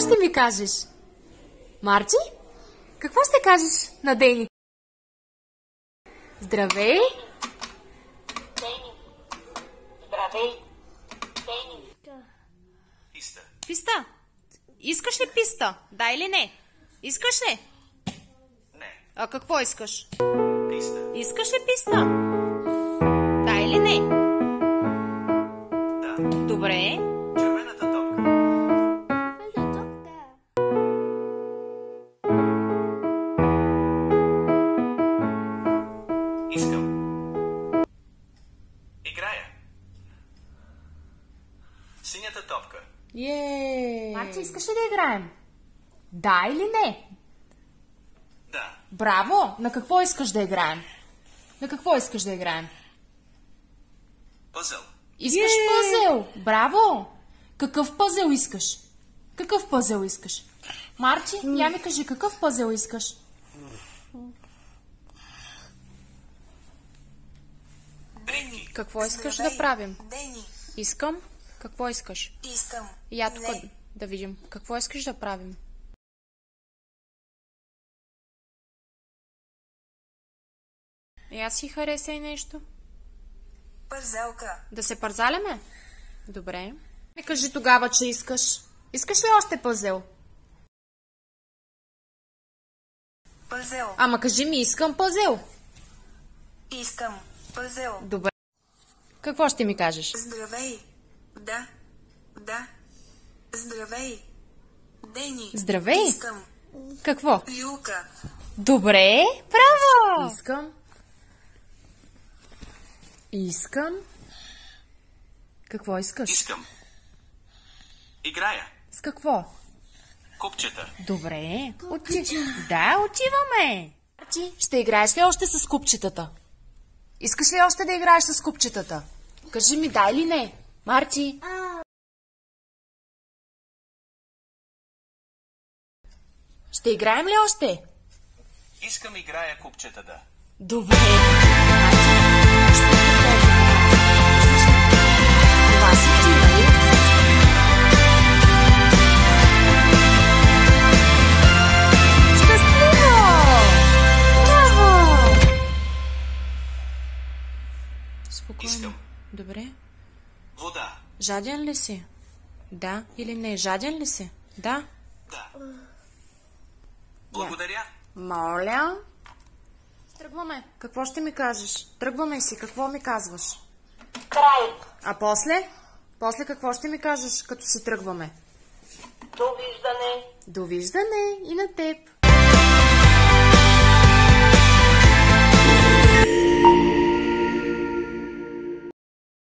ще ми кажеш? Марчи? Какво ще кажеш на Дени? Здравей! Дени! Здравей! Дени! Писта. Писта? Искаш ли писта? Да или не? Искаш ли? Не. А какво искаш? Писта. Искаш ли писта? Да или не? Да. Добре. Червената топка. Искам. Играя. Синята топка. Марчи, искаш ли да играем? Да или не? Да. Браво! На какво искаш да играем? На какво искаш да играем? Пъзъл. Искаш пъзел! Браво! Какъв пъзел искаш? Какъв пъзел искаш? Марчи, я ми кажи, какъв пъзел искаш? Бринки. Какво искаш Здравей, да правим? Дени! Искам. Какво искаш? Искам. Я тук Не. да видим. Какво искаш да правим? Я си харесай нещо. Пързелка. Да се парзаляме? Добре. Ми кажи тогава, че искаш. Искаш ли още пъзел? Пъзел. Ама кажи ми, искам пъзел. Искам. Пъзел. Добре. Какво ще ми кажеш? Здравей. Да. Да. Здравей. Дени. Здравей. Искам. Какво? Юлка. Добре. Браво! Искам. Искам. Какво искаш? Искам. Играя. С какво? Купчета. Добре. Да, отиваме. Марчи, ще играеш ли още с купчетата? Искаш ли още да играеш с купчетата? Кажи ми да или не. Марчи. Ще играем ли още? Искам играя купчетата. Добре. Ще играем. Това си ти, нали? Щастливо! Браво! Спокойно. Искам. Добре. Вода. Жаден ли си? Да или не? Жаден ли си? Да. Да. Благодаря. Моля. Тръгваме. Какво ще ми кажеш? Тръгваме си. Какво ми казваш? Край. А после? После какво ще ми кажеш, като си тръгваме? Довиждане. Довиждане и на теб.